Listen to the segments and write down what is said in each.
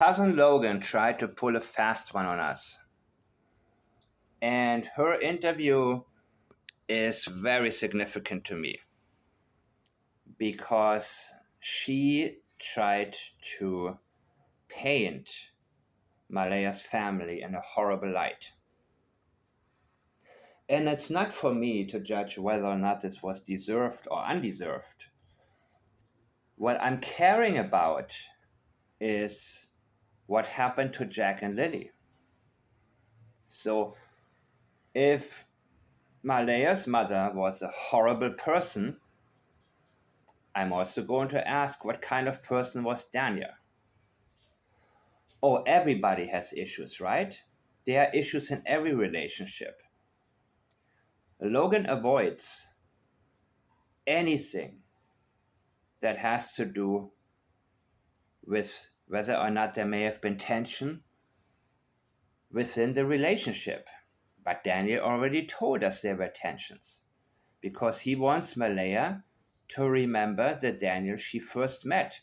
Cousin Logan tried to pull a fast one on us. And her interview is very significant to me because she tried to paint Malehya's family in a horrible light. And it's not for me to judge whether or not this was deserved or undeserved. What I'm caring about is what happened to Jack and Lily. So if Malehya's mother was a horrible person, I'm also going to ask what kind of person was Daniel? Oh, everybody has issues, right? There are issues in every relationship. Logan avoids anything that has to do with whether or not there may have been tension within the relationship. But Daniel already told us there were tensions because he wants Malehya to remember the Daniel she first met.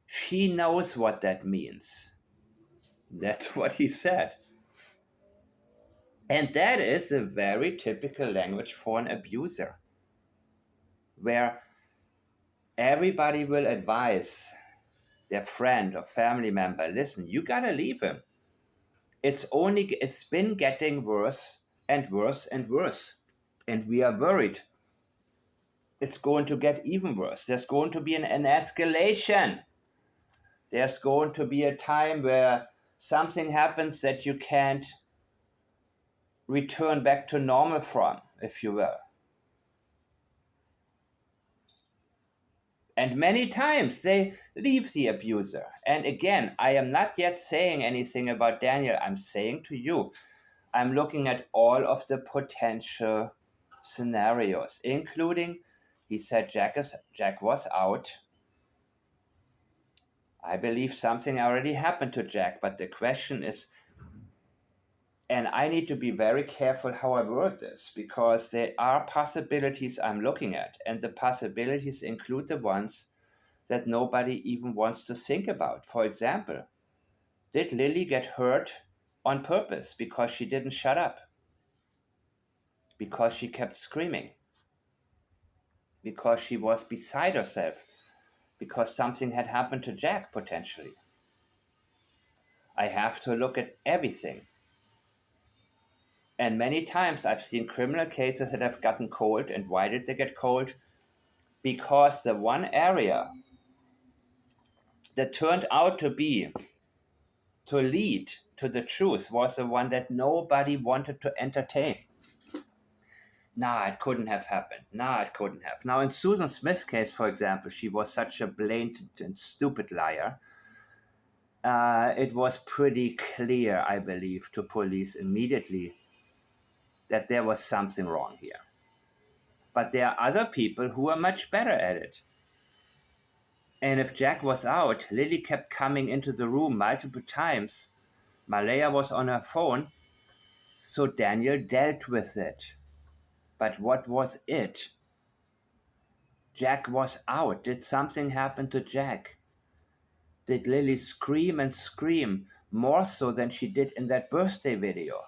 She knows what that means. That's what he said. And that is a very typical language for an abuser, where everybody will advise their friend or family member, listen, you gotta leave him. It's been getting worse and worse and worse. And we are worried it's going to get even worse. There's going to be an escalation. There's going to be a time where something happens that you can't return back to normal from, if you will. And many times they leave the abuser. And again, I am not yet saying anything about Daniel. I'm saying to you, I'm looking at all of the potential scenarios, including he said Jack was out. I believe something already happened to Jack, but the question is, and I need to be very careful how I word this, because there are possibilities I'm looking at, and the possibilities include the ones that nobody even wants to think about. For example, did Lily get hurt on purpose because she didn't shut up? Because she kept screaming? Because she was beside herself? Because something had happened to Jack, potentially? I have to look at everything. And many times I've seen criminal cases that have gotten cold. And why did they get cold? Because the one area that turned out to lead to the truth was the one that nobody wanted to entertain. Nah, it couldn't have happened. Nah, it couldn't have. Now, in Susan Smith's case, for example, she was such a blatant and stupid liar. It was pretty clear, I believe, to police immediately that there was something wrong here. But there are other people who are much better at it. And if Jack was out, Lily kept coming into the room multiple times. Malehya was on her phone, so Daniel dealt with it. But what was it? Jack was out. Did something happen to Jack? Did Lily scream and scream more so than she did in that birthday video?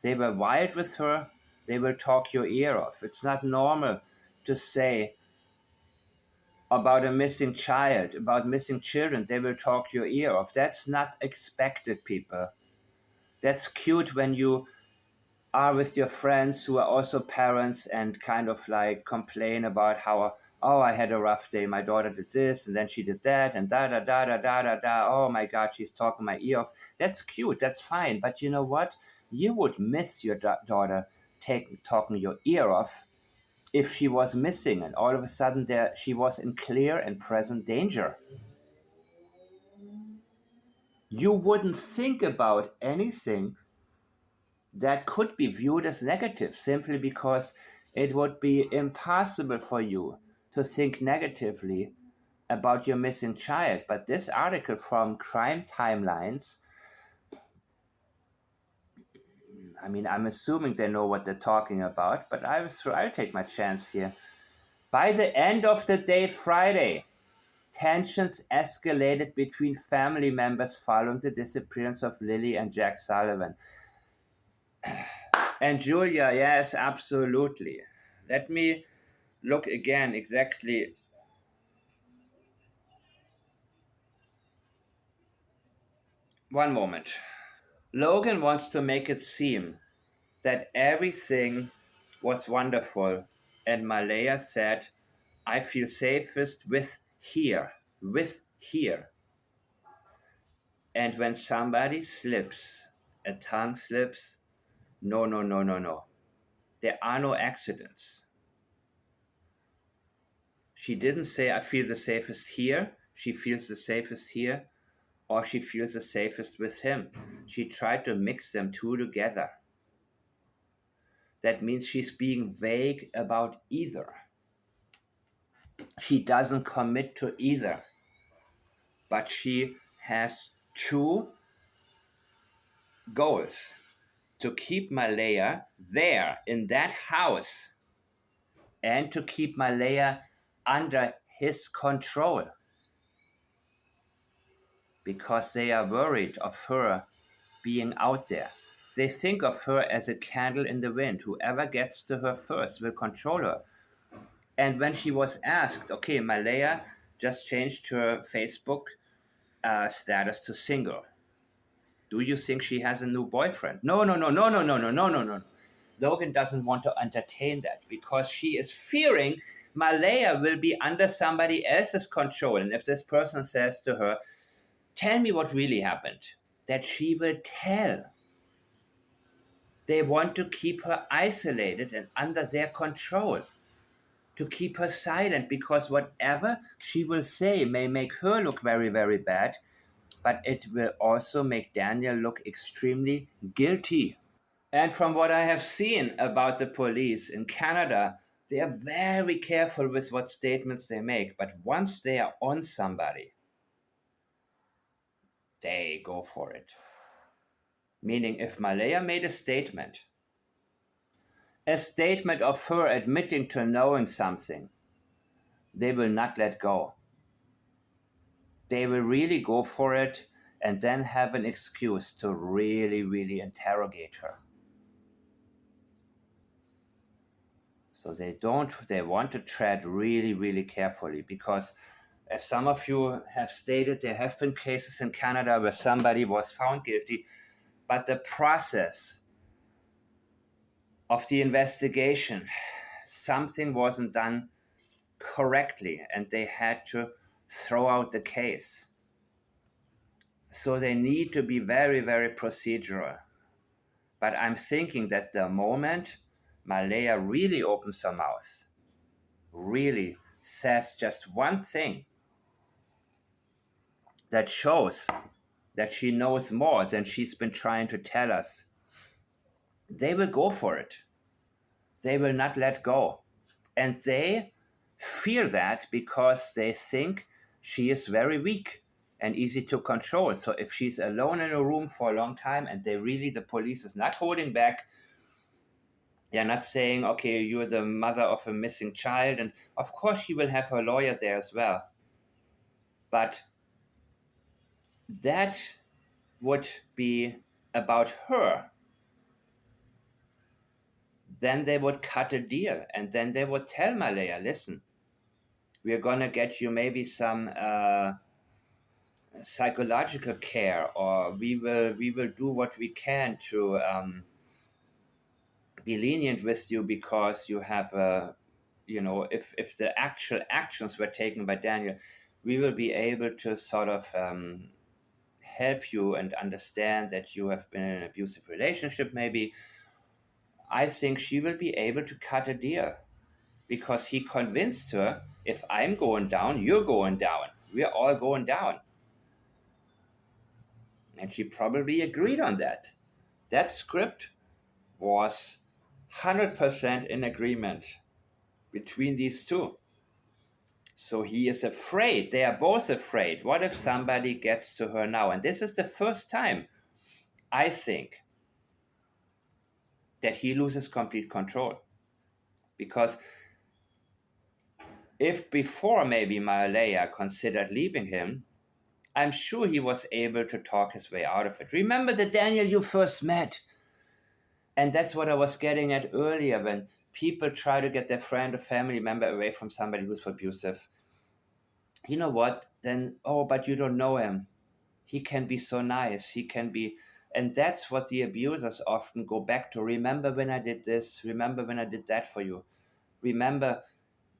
They were wild with her. They will talk your ear off. It's not normal to say about a missing child, about missing children. They will talk your ear off. That's not expected, people. That's cute when you are with your friends who are also parents and kind of like complain about how, oh, I had a rough day. My daughter did this and then she did that and da da da da da da da. Oh my God, she's talking my ear off. That's cute. That's fine. But you know what? You would miss your daughter talking your ear off if she was missing and all of a sudden she was in clear and present danger. You wouldn't think about anything that could be viewed as negative simply because it would be impossible for you to think negatively about your missing child. But this article from Crime Timelines, I mean, I'm assuming they know what they're talking about, but I'll take my chance here. By the end of the day, Friday, Tensions escalated between family members following the disappearance of Lily and Jack Sullivan. And Julia, yes, absolutely. Let me look again exactly. One moment. Logan wants to make it seem that everything was wonderful, and Malaya said, I feel safest with here. And when somebody slips, a tongue slips, no, no, no, no, no. There are no accidents. She didn't say, I feel the safest here. She feels the safest here, or she feels the safest with him. She tried to mix them two together. That means she's being vague about either. She doesn't commit to either, but she has two goals: to keep Malaya there in that house and to keep Malaya under his control because they are worried of her being out there. They think of her as a candle in the wind. Whoever gets to her first will control her. And when she was asked, okay, Malaya just changed her Facebook status to single. Do you think she has a new boyfriend? No, no, no, no, no, no, no, no, no, no. Logan doesn't want to entertain that because she is fearing Malaya will be under somebody else's control. And if this person says to her, tell me what really happened, that she will tell. They want to keep her isolated and under their control, to keep her silent because whatever she will say may make her look very, very bad, but it will also make Daniel look extremely guilty. And from what I have seen about the police in Canada, they are very careful with what statements they make. But once they are on somebody, they go for it. Meaning, if Malaya made a statement of her admitting to knowing something, they will not let go. They will really go for it and then have an excuse to really, really interrogate her. So they want to tread really, really carefully because, as some of you have stated, there have been cases in Canada where somebody was found guilty, but the process of the investigation, something wasn't done correctly and they had to throw out the case. So they need to be very, very procedural. But I'm thinking that the moment Malaya really opens her mouth, really says just one thing that shows that she knows more than she's been trying to tell us, they will go for it. They will not let go. And they fear that because they think she is very weak and easy to control. So if she's alone in a room for a long time and the police is not holding back, they're not saying, okay, you're the mother of a missing child. And of course, she will have her lawyer there as well. But that would be about her. Then they would cut a deal and then they would tell Malaya, listen, we're going to get you maybe some psychological care, or we will do what we can to be lenient with you because you have a, if the actual actions were taken by Daniel, we will be able to sort of help you and understand that you have been in an abusive relationship maybe. I think she will be able to cut a deal because he convinced her, if I'm going down, you're going down. We're all going down. And she probably agreed on that. That script was 100% in agreement between these two. So he is afraid. They are both afraid. What if somebody gets to her now? And this is the first time, I think, that he loses complete control. Because If before maybe Malaya considered leaving him, I'm sure he was able to talk his way out of it. Remember the Daniel you first met? And that's what I was getting at earlier when people try to get their friend or family member away from somebody who's abusive. You know what? Then, oh, but you don't know him. He can be so nice. He can be. And that's what the abusers often go back to. Remember when I did this? Remember when I did that for you? Remember,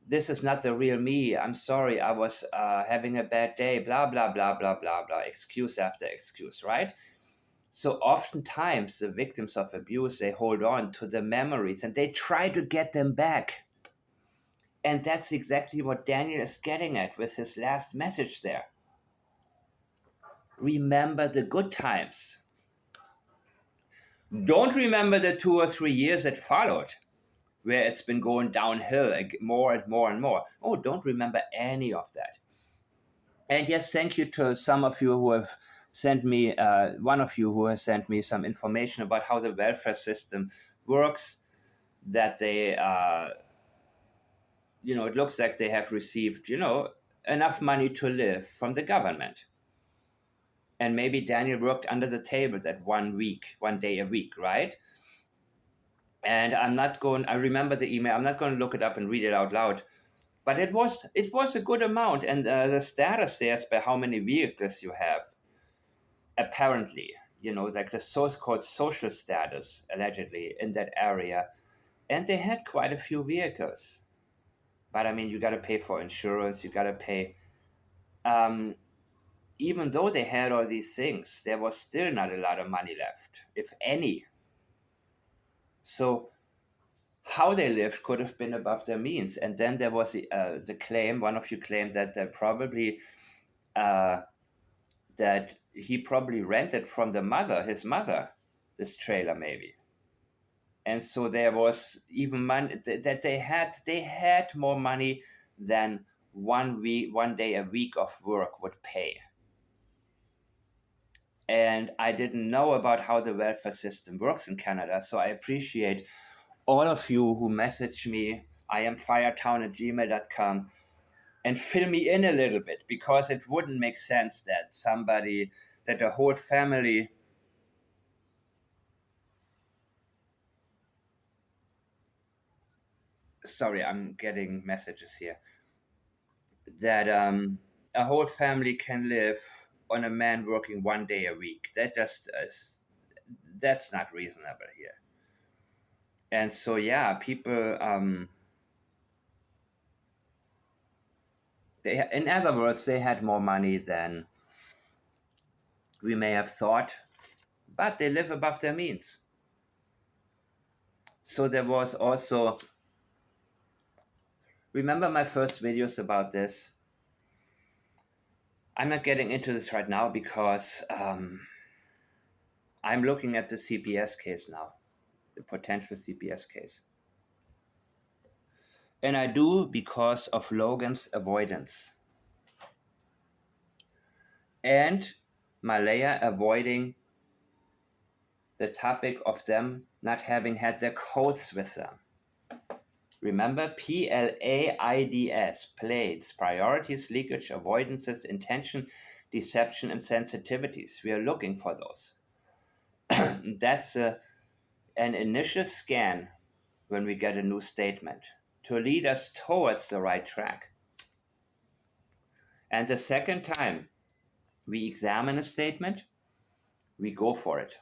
this is not the real me. I'm sorry. I was having a bad day. Blah, blah, blah, blah, blah, blah. Excuse after excuse, right? So oftentimes the victims of abuse, they hold on to the memories and they try to get them back. And that's exactly what Daniel is getting at with his last message there. Remember the good times. Don't remember the 2 or 3 years that followed, where it's been going downhill more and more and more. Oh, don't remember any of that. And yes, thank you to some of you who have sent me, one of you who has sent me some information about how the welfare system works, that they, it looks like they have received, enough money to live from the government. And maybe Daniel worked under the table that 1 week, 1 day a week, right? And I remember the email, I'm not going to look it up and read it out loud, but it was a good amount. And the status there is by how many vehicles you have, apparently, like the so-called social status, allegedly, in that area. And they had quite a few vehicles. But I mean, you got to pay for insurance, you got to pay. Um, Even though they had all these things, there was still not a lot of money left, if any. So how they lived could have been above their means. And then there was the claim, one of you claimed that uh, that he probably rented from his mother, this trailer maybe. And so there was even money that they had more money than 1 day a week of work would pay. And I didn't know about how the welfare system works in Canada, so I appreciate all of you who message me. I am firetown@gmail.com and fill me in a little bit, because it wouldn't make sense that a whole family. Sorry, I'm getting messages here. That a whole family can live on a man working 1 day a week. That's not reasonable here. And so yeah, people in other words, they had more money than we may have thought, but they live above their means. So there was also, remember my first videos about this? I'm not getting into this right now because I'm looking at the CPS case now, the potential CPS case. And I do because of Logan's avoidance. And Malaya avoiding the topic of them not having had their codes with them. Remember, PLAIDS, plaids, priorities, leakage, avoidances, intention, deception, and sensitivities. We are looking for those. That's an initial scan when we get a new statement to lead us towards the right track. And the second time we examine a statement, we go for it.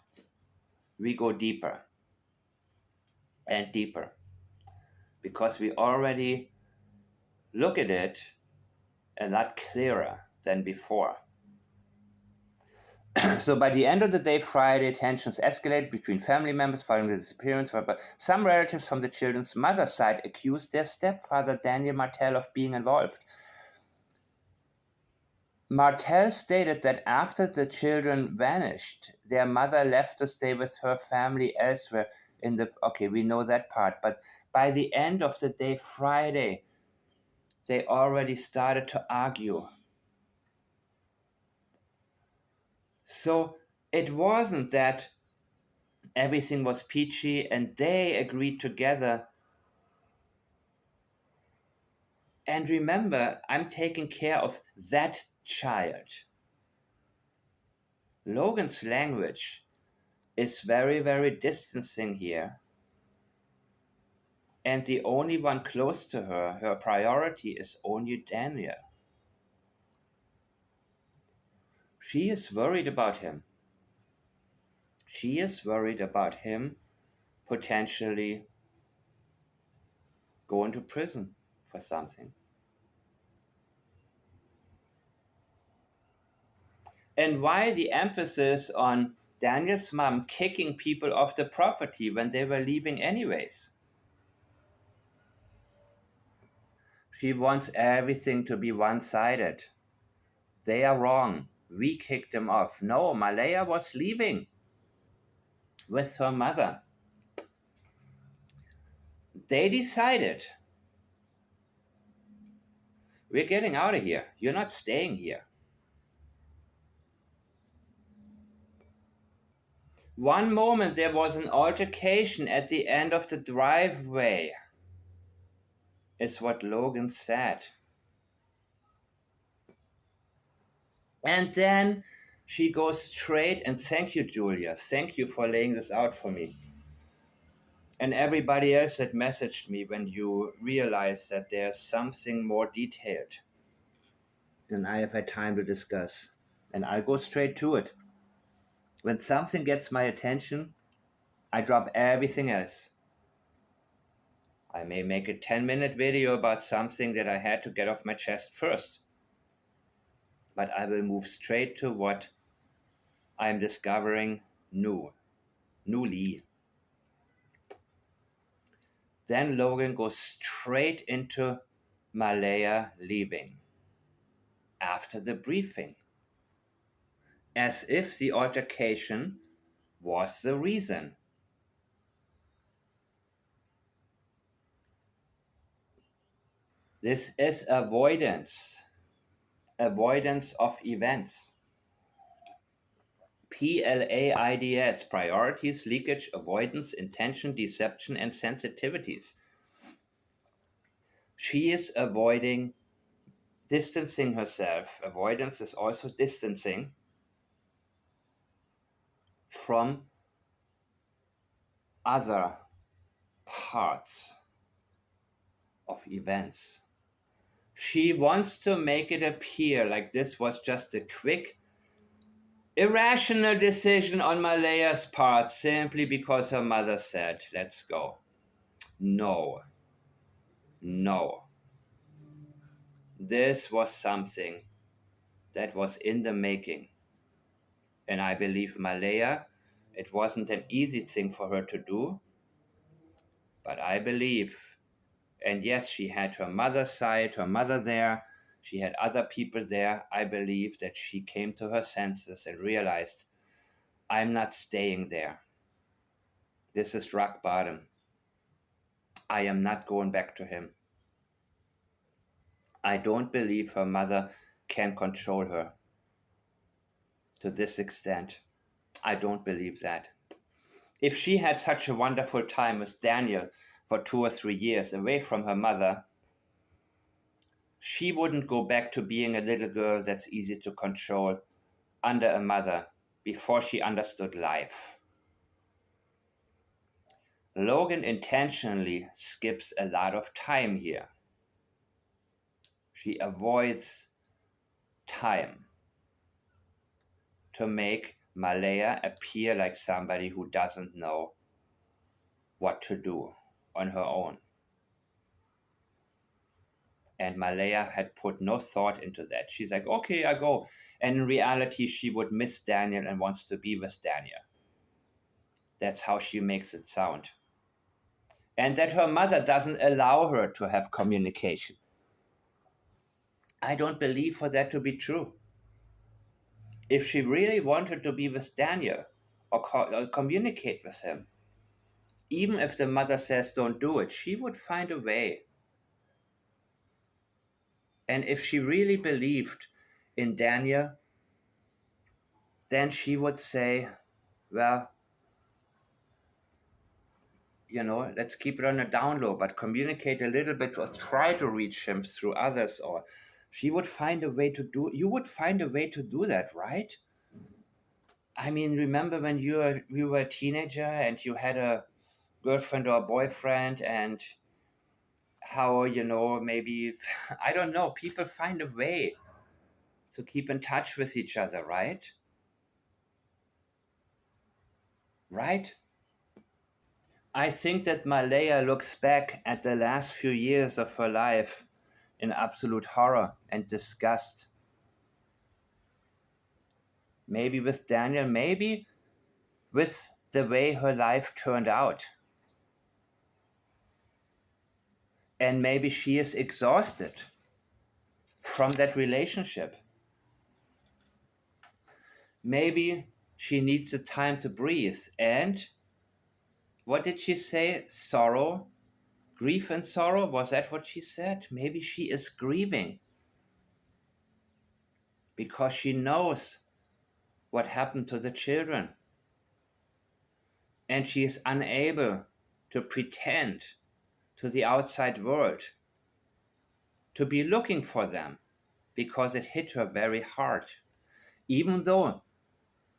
We go deeper and deeper because we already look at it a lot clearer than before. So by the end of the day, Friday, tensions escalate between family members following the disappearance. But some relatives from the children's mother's side accused their stepfather, Daniel Martel, of being involved. Martel stated that after the children vanished, their mother left to stay with her family elsewhere okay, we know that part, but by the end of the day, Friday, they already started to argue. So it wasn't that everything was peachy and they agreed together And remember, I'm taking care of that child. Logan's language is very, very distancing here. And the only one close to her, her priority is only Daniel. She is worried about him. She is worried about him potentially going to prison for something. And why the emphasis on Daniel's mom kicking people off the property when they were leaving anyways? She wants everything to be one sided. They are wrong. We kicked them off. No, Malaya was leaving with her mother. They decided, we're getting out of here. You're not staying here. One moment there was an altercation at the end of the driveway, is what Logan said. And then she goes straight, and thank you, Julia. Thank you for laying this out for me. And everybody else that messaged me when you realize that there's something more detailed than I have had time to discuss. And I'll go straight to it. When something gets my attention, I drop everything else. I may make a 10-minute video about something that I had to get off my chest first. But I will move straight to what I'm discovering newly. Then Logan goes straight into Malaya leaving after the briefing, as if the altercation was the reason. This is avoidance of events. PLAIDS, priorities, leakage, avoidance, intention, deception, and sensitivities. She is avoiding distancing herself. Avoidance is also distancing from other parts of events. She wants to make it appear like this was just a quick, irrational decision on Maleha's part simply because her mother said, let's go. No. No. This was something that was in the making. And I believe Malaya, it wasn't an easy thing for her to do, but I believe, and yes, she had her mother's side, her mother there, she had other people there. I believe that she came to her senses and realized, I'm not staying there. This is rock bottom. I am not going back to him. I don't believe her mother can control her to this extent. I don't believe that. If she had such a wonderful time with Daniel for 2 or 3 years away from her mother, she wouldn't go back to being a little girl that's easy to control under a mother before she understood life. Logan intentionally skips a lot of time here. She avoids time to make Malaya appear like somebody who doesn't know what to do on her own. And Malaya had put no thought into that. She's like, okay, I go. And in reality, she would miss Daniel and wants to be with Daniel. That's how she makes it sound. And that her mother doesn't allow her to have communication. I don't believe for that to be true. If she really wanted to be with Daniel or communicate with him, even if the mother says don't do it, she would find a way. And if she really believed in Daniel, then she would say, well, let's keep it on a down low, but communicate a little bit or try to reach him through others, or she would find a way to do, you would find a way to do that, right? I mean, remember when you were a teenager and you had a girlfriend or a boyfriend, and how, maybe, I don't know, people find a way to keep in touch with each other, right? Right? I think that Malaya looks back at the last few years of her life in absolute horror and disgust. Maybe with Daniel, maybe with the way her life turned out. And maybe she is exhausted from that relationship. Maybe she needs the time to breathe. And what did she say? Sorrow, grief and sorrow? Was that what she said? Maybe she is grieving because she knows what happened to the children. And she is unable to pretend to the outside world to be looking for them because it hit her very hard. Even though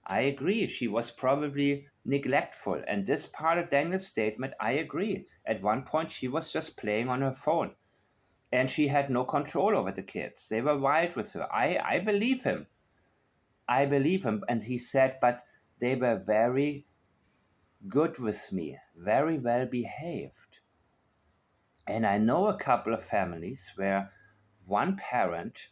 I agree, she was probably neglectful. And this part of Daniel's statement, I agree. At one point, she was just playing on her phone and she had no control over the kids. They were wild with her. I believe him. I believe him. And he said, but they were very good with me, very well behaved. And I know a couple of families where one parent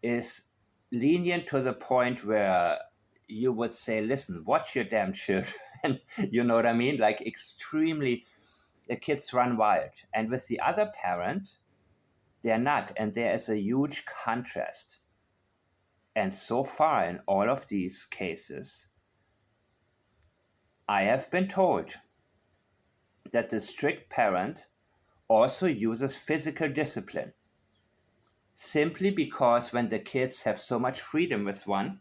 is lenient to the point where you would say, listen, watch your damn children. You know what I mean? Like extremely, the kids run wild. And with the other parent, they're not. And there is a huge contrast. And so far, in all of these cases, I have been told that the strict parent also uses physical discipline simply because when the kids have so much freedom with one,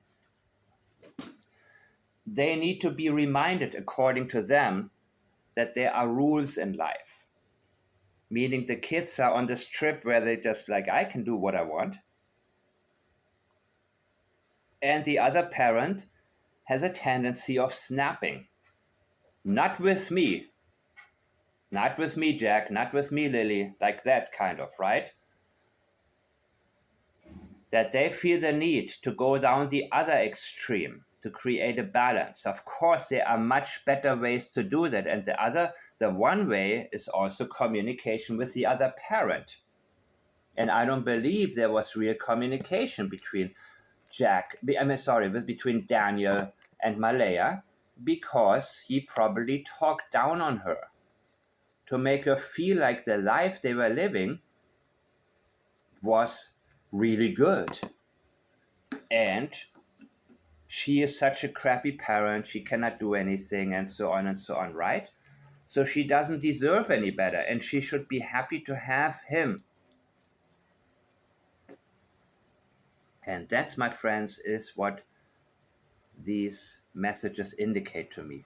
they need to be reminded, according to them, that there are rules in life. Meaning the kids are on this trip where they just like, I can do what I want. And the other parent has a tendency of snapping. Not with me. Not with me, Jack. Not with me, Lily. Like that kind of, right? That they feel the need to go down the other extreme to create a balance. Of course, there are much better ways to do that. And the one way is also communication with the other parent. And I don't believe there was real communication between between Daniel and Malaya, because he probably talked down on her to make her feel like the life they were living was really good. And she is such a crappy parent, she cannot do anything, and so on, right? So she doesn't deserve any better, and she should be happy to have him. And that's, my friends, is what these messages indicate to me.